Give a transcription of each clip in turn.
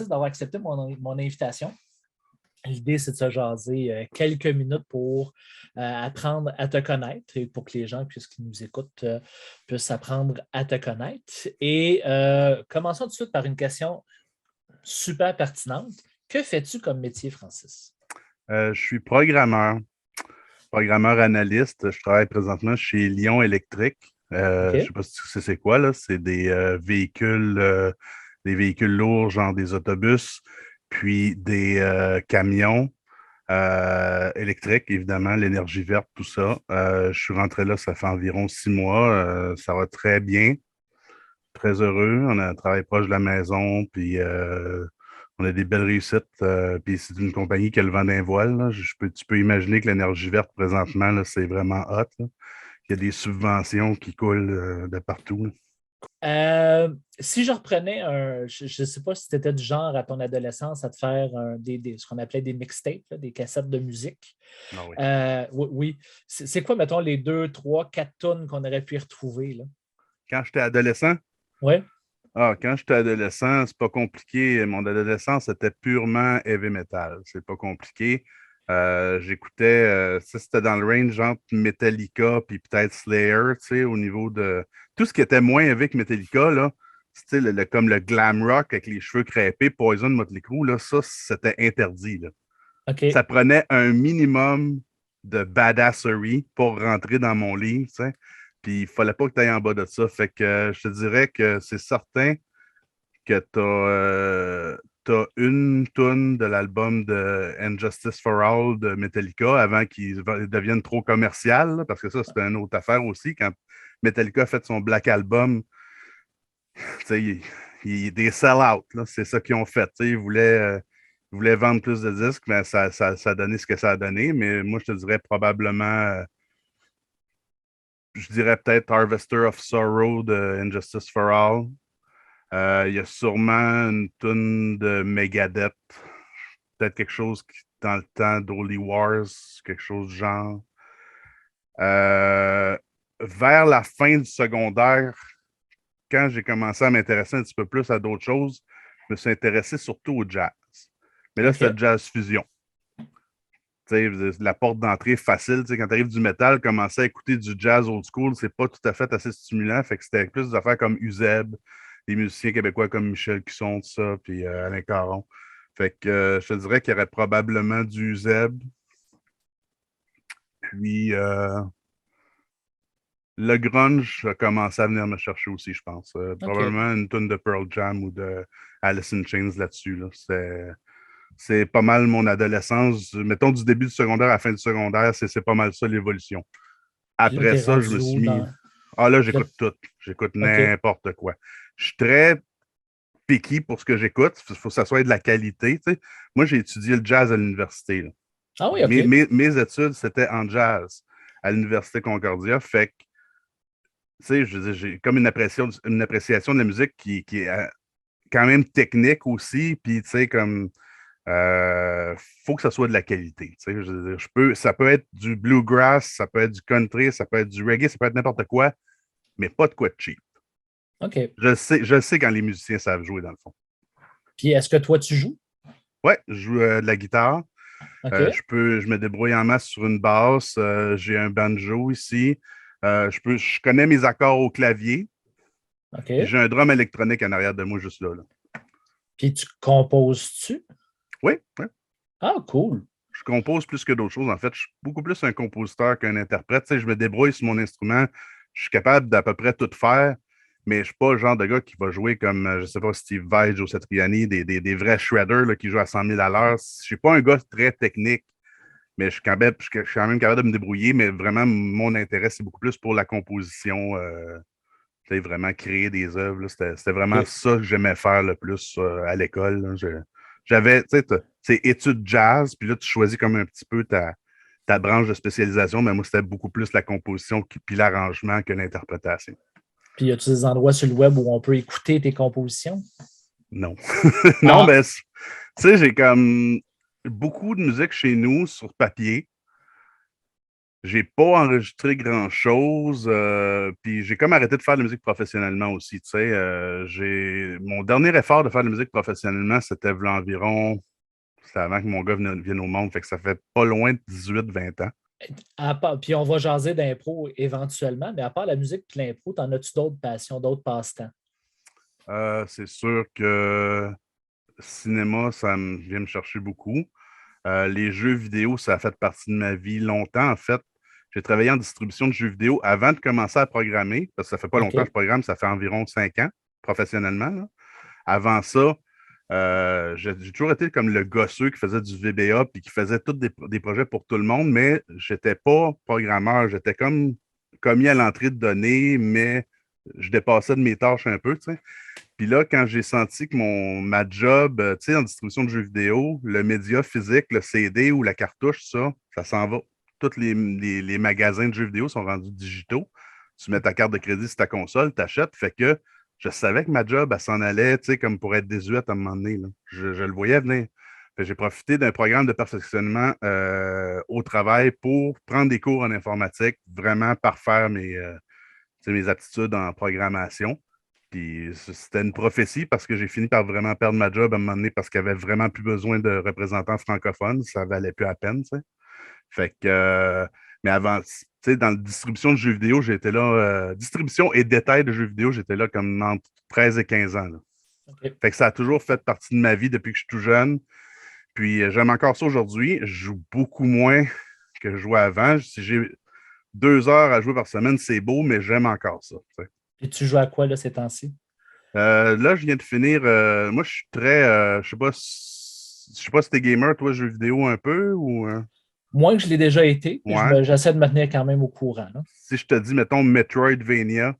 Francis, d'avoir accepté mon invitation. L'idée, c'est de se jaser quelques minutes pour apprendre à te connaître et pour que les gens, puisqu'ils nous écoutent, puissent apprendre à te connaître. Et commençons tout de suite par une question super pertinente. Que fais-tu comme métier, Francis? Je suis programmeur analyste. Je travaille présentement chez Lion Électrique. Je ne OK. sais pas si tu sais c'est quoi, là. C'est des véhicules lourds, genre des autobus, puis des camions électriques, évidemment, l'énergie verte, tout ça. Je suis rentré là, ça fait environ 6 mois. Ça va très bien, très heureux. On a un travail proche de la maison, puis on a des belles réussites. Puis c'est une compagnie qui a le vent d'un voile, là. Tu peux imaginer que l'énergie verte, présentement, là, c'est vraiment hot, là. Il y a des subventions qui coulent de partout, là. Si je reprenais je ne sais pas si tu étais du genre à ton adolescence à te faire ce qu'on appelait des mixtapes, là, des cassettes de musique. Ah oui. Oui, oui. C'est quoi, mettons, les 2, 3, 4 tunes qu'on aurait pu y retrouver, là? Quand j'étais adolescent, Oui? quand j'étais adolescent, c'est pas compliqué. Mon adolescence, c'était purement heavy metal. C'est pas compliqué. J'écoutais, ça c'était dans le range entre Metallica puis peut-être Slayer, tu sais, au niveau de tout ce qui était moins heavy que Metallica, là, c'était comme le glam rock avec les cheveux crêpés, Poison, Motley Crue, là, ça, c'était interdit, là. OK. Ça prenait un minimum de badasserie pour rentrer dans mon livre, tu sais. Puis il fallait pas que tu ailles en bas de ça. Fait que je te dirais que c'est certain que t'as une tune de l'album de Injustice for All de Metallica avant qu'ils deviennent trop commercial, là, parce que ça, c'était une autre affaire aussi. Quand Metallica a fait son Black Album, tu sais, des sell-out, là, c'est ça qu'ils ont fait. Tu sais, ils voulaient vendre plus de disques, mais ça a donné ce que ça a donné. Mais moi, je te dirais probablement, je dirais peut-être Harvester of Sorrow de Injustice for All. Il y a sûrement une tune de Megadeth, peut-être quelque chose dans le temps d'Holy Wars, quelque chose du genre. Euh, Vers la fin du secondaire, quand j'ai commencé à m'intéresser un petit peu plus à d'autres choses, je me suis intéressé surtout au jazz. Mais là, c'était OK. le jazz fusion. Tu sais, la porte d'entrée facile. Tu sais, quand tu arrives du métal, commencer à écouter du jazz old school, c'est pas tout à fait assez stimulant. Fait que c'était plus des affaires comme Uzeb, des musiciens québécois comme Michel Cusson, tout ça, puis Alain Caron. Fait que je te dirais qu'il y aurait probablement du Uzeb. Puis le grunge a commencé à venir me chercher aussi, je pense. OK. Probablement une tonne de Pearl Jam ou de Alice in Chains là-dessus, là. C'est pas mal mon adolescence. Mettons du début du secondaire à la fin du secondaire, c'est pas mal ça l'évolution. Puis là, Après t'es ça, je me rendu suis où mis. dans. Ah là, Là, j'écoute tout. J'écoute OK. n'importe quoi. Je suis très picky pour ce que j'écoute. Il faut que ça soit de la qualité. Tu sais. Moi, j'ai étudié le jazz à l'université, là. Ah oui, OK. Mes études, c'était en jazz à l'Université Concordia. Fait que, tu sais, je veux dire, j'ai comme une appréciation de la musique qui est quand même technique aussi. Puis, tu sais, comme euh, faut que ça soit de la qualité. Tu sais, je veux dire, ça peut être du bluegrass, ça peut être du country, ça peut être du reggae, ça peut être n'importe quoi, mais pas de quoi de cheap. OK. Je sais quand les musiciens savent jouer, dans le fond. Puis est-ce que toi, tu joues? Ouais, je joue de la guitare. OK. Je me débrouille en masse sur une basse. J'ai un banjo ici. Je connais mes accords au clavier. Puis OK. j'ai un drum électronique en arrière de moi, juste là. Puis tu composes-tu? Oui, ouais. Ah, cool. Je compose plus que d'autres choses. En fait, je suis beaucoup plus un compositeur qu'un interprète. Tu sais, je me débrouille sur mon instrument. Je suis capable d'à peu près tout faire, mais je ne suis pas le genre de gars qui va jouer comme, je ne sais pas, Steve Vai, Joe Satriani, des vrais shredders là, qui jouent à 100 000 à l'heure. Je ne suis pas un gars très technique, mais je suis quand même capable de me débrouiller. Mais vraiment, mon intérêt, c'est beaucoup plus pour la composition. Tu sais, vraiment créer des œuvres. Là. C'était vraiment OK. ça que j'aimais faire le plus à l'école. Là. J'avais, tu sais, c'est études jazz, puis là, tu choisis comme un petit peu ta branche de spécialisation, mais moi, c'était beaucoup plus la composition puis l'arrangement que l'interprétation. Puis y a-tu des endroits sur le web où on peut écouter tes compositions? Non. Non, Ah, ben, tu sais, j'ai comme beaucoup de musique chez nous sur papier, J'ai pas enregistré grand-chose, puis j'ai comme arrêté de faire de la musique professionnellement aussi, tu sais. Mon dernier effort de faire de la musique professionnellement, c'était v'là environ, c'était avant que mon gars vienne au monde, fait que ça fait pas loin de 18-20 ans. Puis on va jaser d'impro éventuellement, mais à part la musique et l'impro, t'en as-tu d'autres passions, d'autres passe-temps? C'est sûr que cinéma, vient me chercher beaucoup. Les jeux vidéo, ça a fait partie de ma vie longtemps. En fait, j'ai travaillé en distribution de jeux vidéo avant de commencer à programmer, parce que ça fait pas longtemps que OK. je programme, ça fait environ 5 ans professionnellement, là. Avant ça, j'ai toujours été comme le gosseux qui faisait du VBA puis qui faisait tous des projets pour tout le monde, mais j'étais pas programmeur. J'étais comme commis à l'entrée de données, mais je dépassais de mes tâches un peu, tu sais. Puis là, quand j'ai senti que ma job, tu sais, en distribution de jeux vidéo, le média physique, le CD ou la cartouche, ça s'en va. Tous les magasins de jeux vidéo sont rendus digitaux. Tu mets ta carte de crédit sur ta console, tu achètes. Fait que je savais que ma job, elle s'en allait, tu sais, comme pour être désuète à un moment donné, là. Je le voyais venir. Fait que j'ai profité d'un programme de perfectionnement au travail pour prendre des cours en informatique, vraiment parfaire mes aptitudes en programmation. Puis c'était une prophétie parce que j'ai fini par vraiment perdre ma job à un moment donné parce qu'il n'y avait vraiment plus besoin de représentants francophones. Ça valait plus à peine, tu sais. Fait que, mais avant, tu sais, dans la distribution de jeux vidéo, j'étais là, distribution et détail de jeux vidéo, j'étais là comme entre 13 et 15 ans, là. OK. Fait que ça a toujours fait partie de ma vie depuis que je suis tout jeune. Puis j'aime encore ça aujourd'hui. Je joue beaucoup moins que je jouais avant. Si j'ai 2 heures à jouer par semaine, c'est beau, mais j'aime encore ça, tu sais. Et tu joues à quoi là, ces temps-ci? Là, je viens de finir. Moi, je suis très. Je sais pas si t'es gamer, toi, jeux vidéo un peu ou. Moins que je l'ai déjà été, puis Ouais. j'essaie de me tenir quand même au courant, là. Si je te dis, mettons, Metroidvania,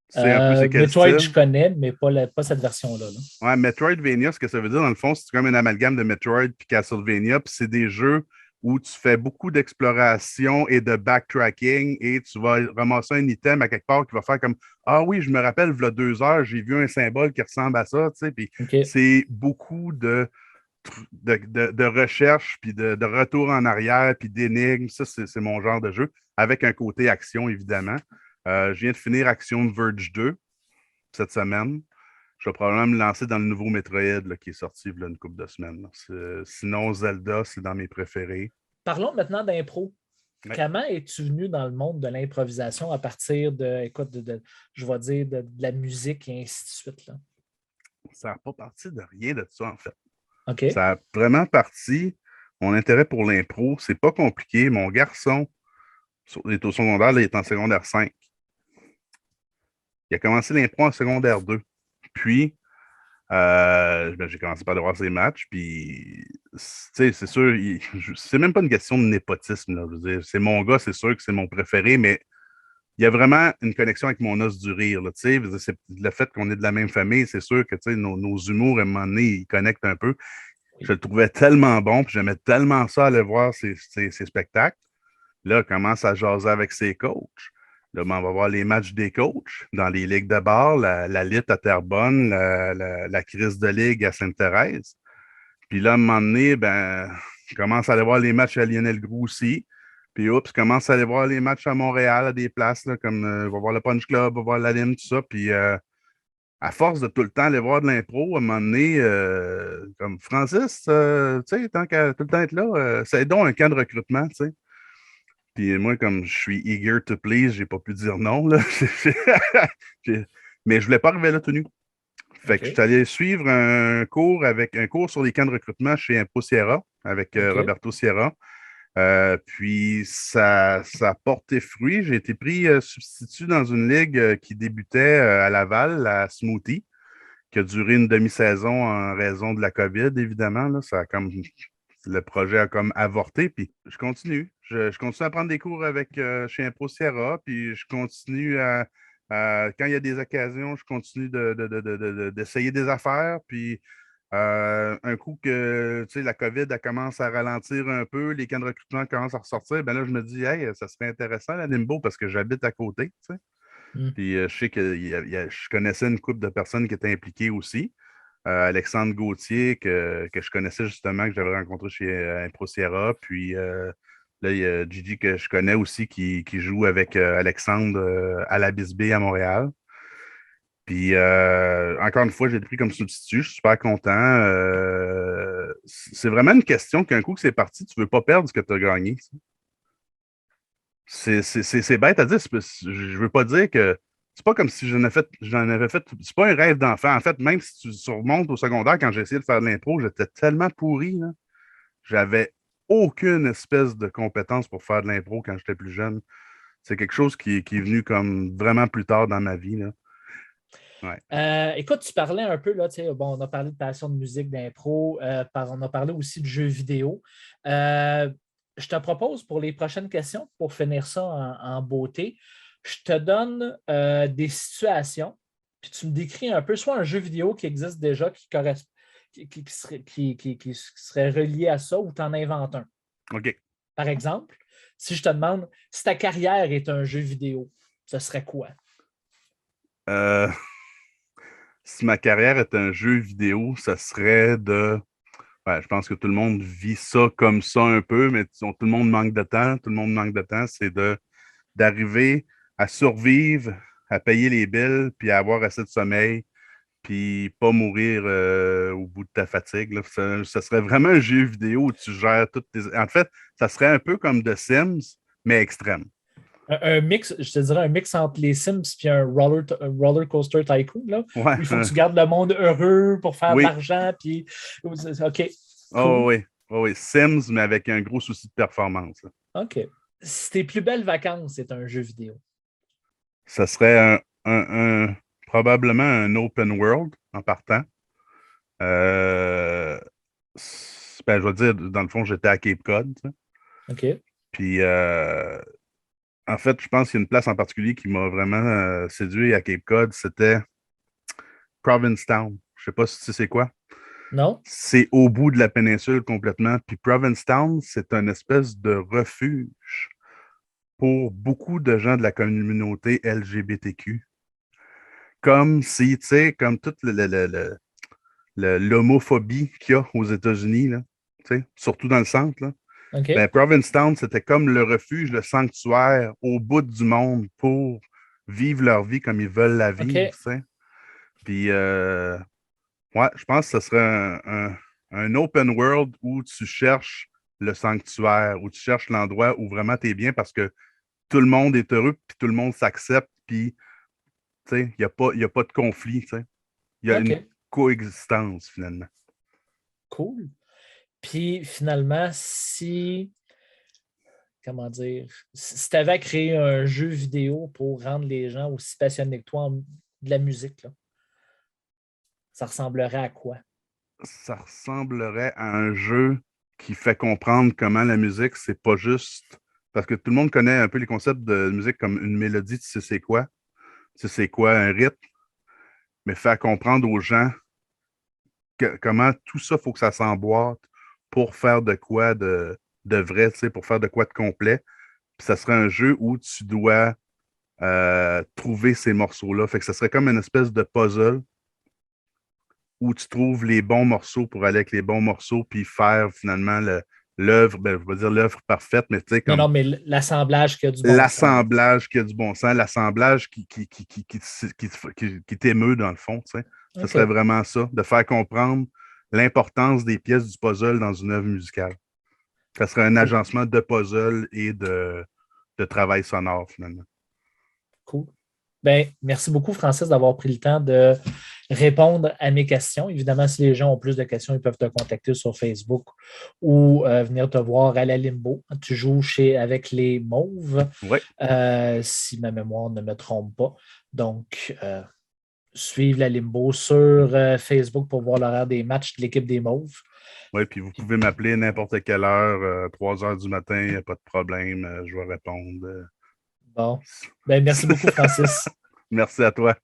c'est un peu c'est quel Metroid, je style? connais, mais pas cette version-là, là. Ouais, Metroidvania, ce que ça veut dire, dans le fond, c'est comme un amalgame de Metroid puis Castlevania, puis c'est des jeux où tu fais beaucoup d'exploration et de backtracking et tu vas ramasser un item à quelque part qui va faire comme ah oui, je me rappelle, il y a 2 heures, j'ai vu un symbole qui ressemble à ça, tu sais, puis OK. c'est beaucoup de recherche, puis de retour en arrière, puis d'énigmes. Ça, c'est mon genre de jeu, avec un côté action, évidemment. Je viens de finir Action Verge 2 cette semaine. Je vais probablement me lancer dans le nouveau Metroid là, qui est sorti il y a une couple de semaines. Sinon, Zelda, c'est dans mes préférés. Parlons maintenant d'impro. Ouais. Comment es-tu venu dans le monde de l'improvisation à partir de, écoute, je vais dire, de la musique et ainsi de suite, là? Ça n'a pas parti de rien de ça, en fait. OK. Ça a vraiment parti. Mon intérêt pour l'impro, c'est pas compliqué. Mon garçon est au secondaire, là, il est en secondaire 5. Il a commencé l'impro en secondaire 2. Puis, j'ai commencé par aller voir ses matchs, puis c'est sûr, c'est même pas une question de népotisme, là, je veux dire. C'est mon gars, c'est sûr que c'est mon préféré, mais il y a vraiment une connexion avec mon os du rire, là, c'est le fait qu'on est de la même famille, c'est sûr que nos humours, à un moment donné, ils connectent un peu. Je Oui. le trouvais tellement bon, puis j'aimais tellement ça aller voir ses spectacles. Là, il commence à jaser avec ses coachs. Là, ben, on va voir les matchs des coachs dans les ligues de bar, la Litte à Terrebonne, la crise de ligue à Sainte-Thérèse. Puis là, à un moment donné, ben, je commence à aller voir les matchs à Lionel Groux aussi. Puis, oups, je commence à aller voir les matchs à Montréal, à des places, là, comme on va voir le Punch Club, on va voir la Lime, tout ça. Puis, à force de tout le temps aller voir de l'impro, à un moment donné, comme Francis, tu sais, tant qu'à tout le temps être là, c'est donc un camp de recrutement, tu sais. Puis moi, comme je suis eager to please, j'ai pas pu dire non, là. Mais je voulais pas arriver là tout nu. Fait que je suis OK. allé suivre un cours sur les camps de recrutement chez Impro Sierra avec OK. Roberto Sierra. Puis ça a porté fruit. J'ai été pris substitut dans une ligue qui débutait à Laval, la Smoothie, qui a duré une demi-saison en raison de la COVID, évidemment. Là. Le projet a comme avorté, puis je continue. Je continue à prendre des cours avec chez Impro Sierra, puis je continue quand il y a des occasions, je continue d'essayer des affaires, puis un coup que la COVID elle commence à ralentir un peu, les camps de recrutement commencent à ressortir, ben là, je me dis, hey, ça serait intéressant, la Nimbo, parce que j'habite à côté, tu sais. Hmm. Puis je sais que je connaissais une couple de personnes qui étaient impliquées aussi. Alexandre Gauthier, que je connaissais justement, que j'avais rencontré chez Impro Sierra. Puis Là, il y a Gigi que je connais aussi qui joue avec Alexandre à la Bisbée à Montréal. Puis, encore une fois, j'ai été pris comme substitut. Je suis super content. C'est vraiment une question qu'un coup que c'est parti, tu ne veux pas perdre ce que tu as gagné. C'est bête à dire. Je veux pas dire que c'est pas comme si j'en avais fait. C'est pas un rêve d'enfant. En fait, même si tu surmontes au secondaire, quand j'ai essayé de faire de l'impro, j'étais tellement pourri, là. J'avais aucune espèce de compétence pour faire de l'impro quand j'étais plus jeune. C'est quelque chose qui est venu comme vraiment plus tard dans ma vie, là. Ouais. Écoute, tu parlais un peu, là, bon, on a parlé de passion de musique, d'impro, on a parlé aussi de jeux vidéo. Je te propose pour les prochaines questions, pour finir ça en beauté, je te donne des situations, puis tu me décris un peu soit un jeu vidéo qui existe déjà, qui serait relié à ça, ou tu en inventes un. OK. Par exemple, si je te demande si ta carrière est un jeu vidéo, ce serait quoi? Si ma carrière est un jeu vidéo, ça serait de. Ouais, je pense que tout le monde vit ça comme ça un peu, mais tout le monde manque de temps. Tout le monde manque de temps, c'est d'arriver à survivre, à payer les billes, puis à avoir assez de sommeil, puis pas mourir au bout de ta fatigue, là. Ça serait vraiment un jeu vidéo où tu gères toutes tes. En fait, ça serait un peu comme The Sims, mais extrême. Un mix, je te dirais un mix entre les Sims et un roller coaster tycoon, là, Ouais. où il faut que tu gardes le monde heureux pour faire de Oui. l'argent. Puis, OK, Oh cool. oui. Oh oui. Sims, mais avec un gros souci de performance, là. OK. Si tes plus belles vacances, c'est un jeu vidéo. Ça serait probablement un open world en partant. Euh, ben, je vais dire, dans le fond, j'étais à Cape Cod, tu sais. OK. Puis, en fait, je pense qu'il y a une place en particulier qui m'a vraiment séduit à Cape Cod, c'était Provincetown. Je sais pas si tu sais c'est quoi. Non? C'est au bout de la péninsule complètement. Puis Provincetown, c'est une espèce de refuge pour beaucoup de gens de la communauté LGBTQ. Comme si, tu sais, comme toute l'homophobie qu'il y a aux États-Unis, là, tu sais, surtout dans le centre, là. OK. Ben, Provincetown, c'était comme le refuge, le sanctuaire au bout du monde pour vivre leur vie comme ils veulent la vivre, OK. tu sais. Puis, ouais, je pense que ce serait un open world où tu cherches le sanctuaire, où tu cherches l'endroit où vraiment tu es bien parce que tout le monde est heureux, puis tout le monde s'accepte, puis il n'y a pas de conflit, tu sais. Il y a une OK. coexistence finalement. Cool. Puis finalement, comment dire, si tu avais créé un jeu vidéo pour rendre les gens aussi passionnés que toi de la musique, là, ça ressemblerait à quoi? Ça ressemblerait à un jeu qui fait comprendre comment la musique, c'est pas juste. Parce que tout le monde connaît un peu les concepts de musique comme une mélodie, tu sais c'est quoi? Tu sais c'est quoi un rythme? Mais faire comprendre aux gens comment tout ça, il faut que ça s'emboîte pour faire de quoi de vrai, tu sais, pour faire de quoi de complet. Puis ça serait un jeu où tu dois trouver ces morceaux-là. Fait que ça serait comme une espèce de puzzle où tu trouves les bons morceaux pour aller avec les bons morceaux, puis faire finalement l'œuvre, ben, je vais dire l'œuvre parfaite, mais tu sais, Non, comme non, mais l'assemblage qui a du bon sens. l'assemblage qui a du bon sens, l'assemblage qui t'émeut dans le fond, tu sais. Ce serait OK. vraiment ça, de faire comprendre l'importance des pièces du puzzle dans une œuvre musicale. Ça serait un Cool. agencement de puzzle et de travail sonore, finalement. Cool. Ben, merci beaucoup, Francis, d'avoir pris le temps de répondre à mes questions. Évidemment, si les gens ont plus de questions, ils peuvent te contacter sur Facebook ou venir te voir à la Limbo. Tu joues avec les Mauves, Oui, si ma mémoire ne me trompe pas. Donc, suivre la Limbo sur Facebook pour voir l'horaire des matchs de l'équipe des Mauves. oui, puis vous pouvez m'appeler n'importe quelle heure, 3 heures du matin, il n'y a pas de problème, je vais répondre. Bon. Ben, merci beaucoup, Francis. Merci à toi.